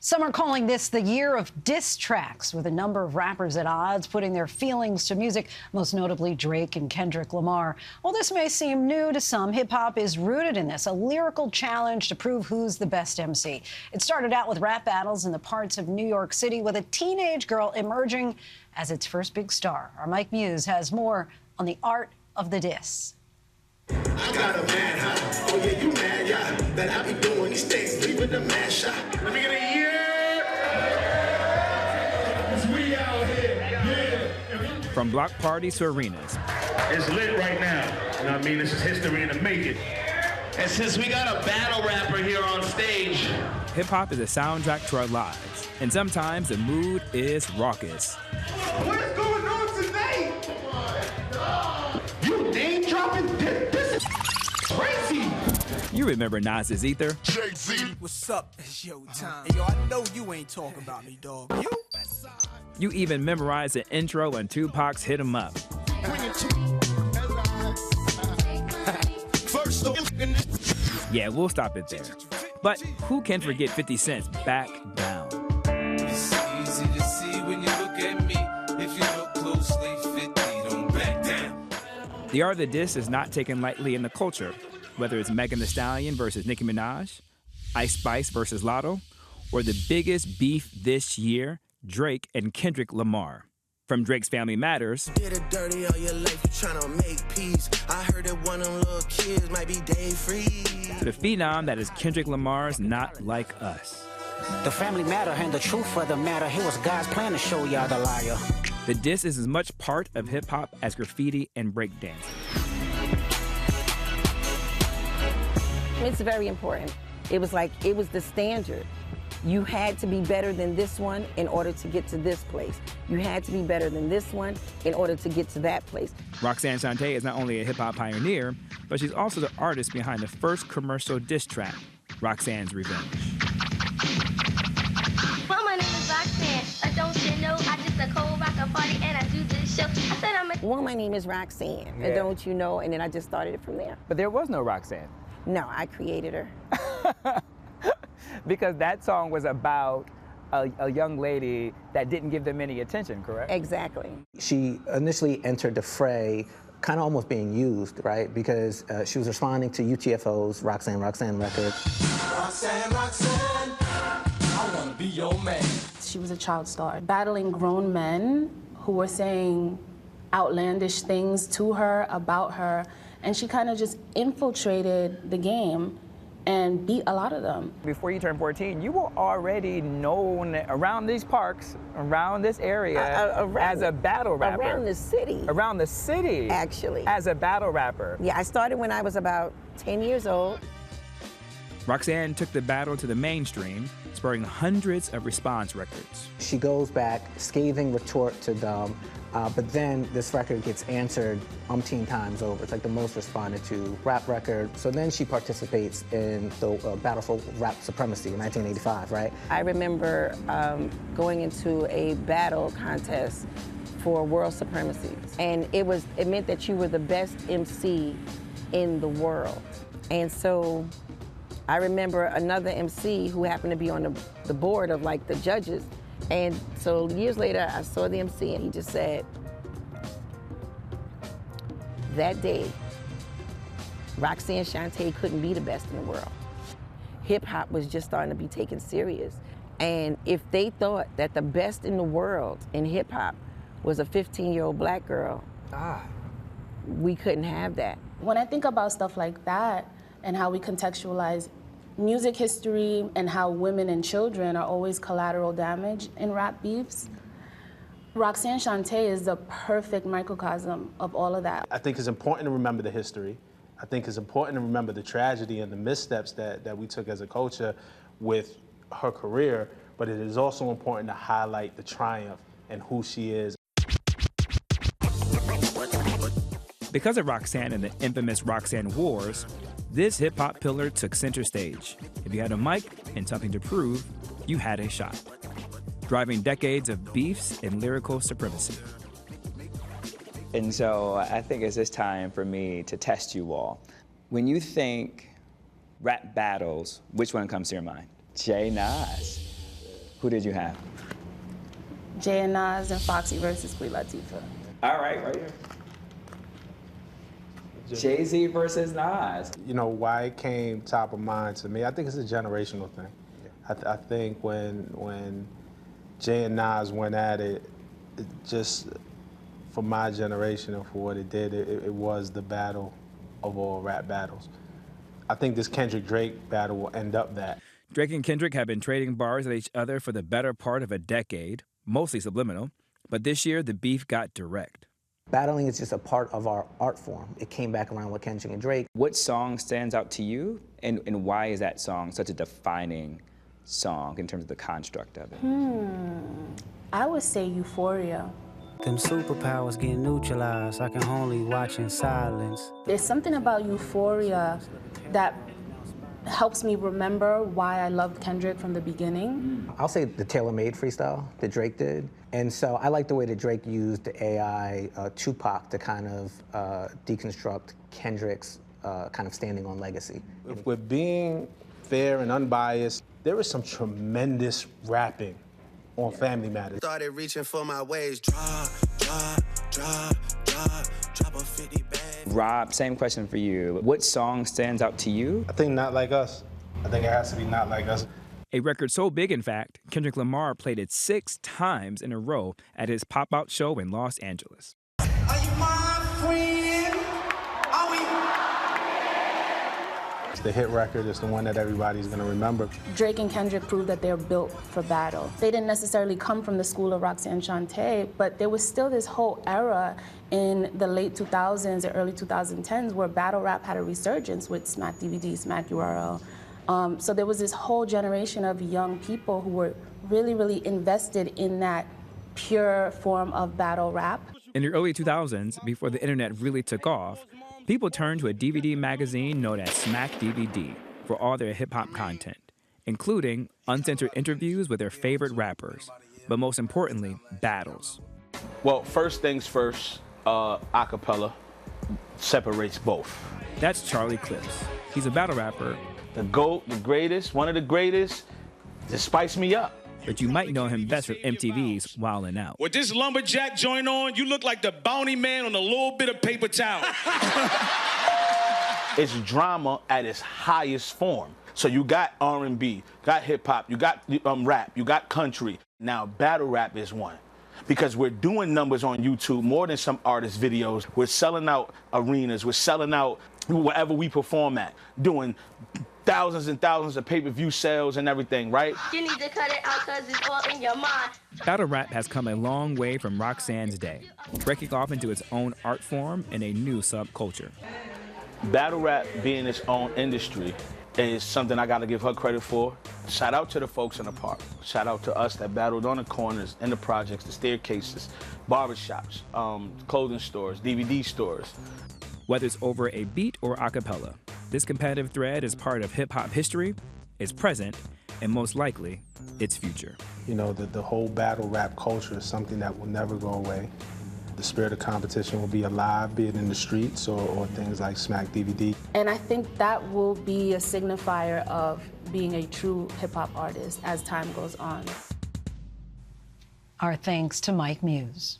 Some are calling this the year of diss tracks, with a number of rappers at odds putting their feelings to music, most notably Drake and Kendrick Lamar. While this may seem new to some, hip-hop is rooted in this, a lyrical challenge to prove who's the best MC. It started out with rap battles in the parts of New York City, with a teenage girl emerging as its first big star. Our Mike Muse has more on the art of the diss. I got a man, huh? Oh yeah, you mad, yeah. That I be doing these things, leaving the man shot. Let me get a year. We out here, yeah. From block parties to arenas. It's lit right now. You know what I mean? This is history in the making. And since we got a battle rapper here on stage, Hip-hop is a soundtrack to our lives, and sometimes the mood is raucous. What is going on tonight? You name dropping? This is crazy. You remember Nas's Ether? Jay-Z. What's up? It's your time. Hey, yo, I know you ain't talking about me, dog. You? You even memorized the intro and Tupac's Hit 'Em Up. Yeah, we'll stop it there. But who can forget 50 Cent's Back Down? It's easy to see when you look at me. If you look closely, 50 don't back down. The art of the diss is not taken lightly in the culture, whether it's Megan Thee Stallion versus Nicki Minaj, Ice Spice versus Lotto, or the biggest beef this year, Drake and Kendrick Lamar. From Drake's Family Matters Did it dirty all your life, you tryna make peace. I heard that one of them little kids might be day free. to the phenom that is Kendrick Lamar's Not Like Us. The family matter and the truth of the matter. It was God's plan to show y'all the liar. The diss is as much part of hip-hop as graffiti and breakdancing. It's very important. It was the standard. You had to be better than this one in order to get to this place. You had to be better than this one in order to get to that place. Roxanne Shante is not only a hip-hop pioneer, but she's also the artist behind the first commercial diss track, Roxanne's Revenge. Well, my name is Roxanne. Don't you know I just a cold rock a party and I do this show. I said I'm a... Well, my name is Roxanne. And don't you know? And then I just started it from there. But there was no Roxanne. No, I created her. Because that song was about a young lady that didn't give them any attention, correct? Exactly. She initially entered the fray kind of almost being used, right? Because she was responding to UTFO's Roxanne, Roxanne record. Roxanne, Roxanne, I wanna be your man. She was a child star, battling grown men who were saying outlandish things to her, about her, and she kind of just infiltrated the game and beat a lot of them. Before you turned 14, you were already known around these parks, around this area, as a battle rapper. Around the city. Around the city. Actually. As a battle rapper. Yeah, I started when I was about 10 years old. Roxanne took the battle to the mainstream, spurring hundreds of response records. She goes back, scathing retort to them, but then this record gets answered umpteen times over. It's like the most responded to rap record. So then she participates in the battle for rap supremacy in 1985, right? I remember going into a battle contest for world supremacy. And it meant that you were the best MC in the world. And so I remember another MC who happened to be on the board of like the judges. And so years later, I saw the MC and he just said, that day, Roxanne Shante couldn't be the best in the world. Hip hop was just starting to be taken serious. And if they thought that the best in the world in hip hop was a 15-year-old black girl, we couldn't have that. When I think about stuff like that and how we contextualize music history and how women and children are always collateral damage in rap beefs, Roxanne Shante is the perfect microcosm of all of that. I think it's important to remember the history. I think it's important to remember the tragedy and the missteps that we took as a culture with her career, but it is also important to highlight the triumph and who she is. Because of Roxanne and the infamous Roxanne Wars, this hip-hop pillar took center stage. If you had a mic and something to prove, you had a shot. Driving decades of beefs and lyrical supremacy. And so I think it's this time for me to test you all. When you think rap battles, which one comes to your mind? Jay Nas. Who did you have? Jay and Nas and Foxy versus Queen Latifah. All right, right here. Jay-Z versus Nas. You know, why it came top of mind to me, I think it's a generational thing. I think when Jay and Nas went at it, just for my generation and for what it did, it was the battle of all rap battles. I think this Kendrick-Drake battle will end up that. Drake and Kendrick have been trading bars at each other for the better part of a decade, mostly subliminal, but this year the beef got direct. Battling is just a part of our art form. It came back around with Kendrick and Drake. What song stands out to you, and why is that song such a defining song in terms of the construct of it? I would say Euphoria. Them superpowers get neutralized. I can only watch in silence. There's something about Euphoria that helps me remember why I loved Kendrick from the beginning. I'll say the tailor-made freestyle that Drake did. And so I like the way that Drake used the AI Tupac to kind of deconstruct Kendrick's kind of standing on legacy. If we're being fair and unbiased, there is some tremendous rapping on Family Matters. Started reaching for my ways. Drop a 50 bag. Rob, same question for you. What song stands out to you? I think Not Like Us. I think it has to be Not Like Us. A record so big, in fact, Kendrick Lamar played it 6 times in a row at his pop-out show in Los Angeles. Are you my friend? Are we? It's the hit record. It's the one that everybody's going to remember. Drake and Kendrick proved that they're built for battle. They didn't necessarily come from the school of Roxanne Shante, but there was still this whole era in the late 2000s or early 2010s where battle rap had a resurgence with Smack DVD, Smack URL. So there was this whole generation of young people who were really, really invested in that pure form of battle rap. In the early 2000s, before the internet really took off, people turned to a DVD magazine known as Smack DVD for all their hip-hop content, including uncensored interviews with their favorite rappers, but most importantly, battles. Well, first things first, acapella separates both. That's Charlie Clips. He's a battle rapper. The GOAT, the greatest, one of the greatest, just spice me up. But you might know him best from MTV's Wildin' Out. With this lumberjack joint on, you look like the bounty man on a little bit of paper towel. It's drama at its highest form. So you got R&B, got hip hop, you got rap, you got country. Now battle rap is one. Because we're doing numbers on YouTube more than some artist videos. We're selling out arenas, we're selling out wherever we perform at, doing thousands and thousands of pay-per-view sales and everything, right? You need to cut it out because it's all in your mind. Battle rap has come a long way from Roxanne's day, breaking off into its own art form and a new subculture. Battle rap being its own industry is something I gotta give her credit for. Shout out to the folks in the park. Shout out to us that battled on the corners, in the projects, the staircases, barbershops, clothing stores, DVD stores. Whether it's over a beat or a cappella, this competitive thread is part of hip-hop history, its present, and most likely, its future. You know, the whole battle rap culture is something that will never go away. The spirit of competition will be alive, be it in the streets or things like Smack DVD. And I think that will be a signifier of being a true hip-hop artist as time goes on. Our thanks to Mike Muse.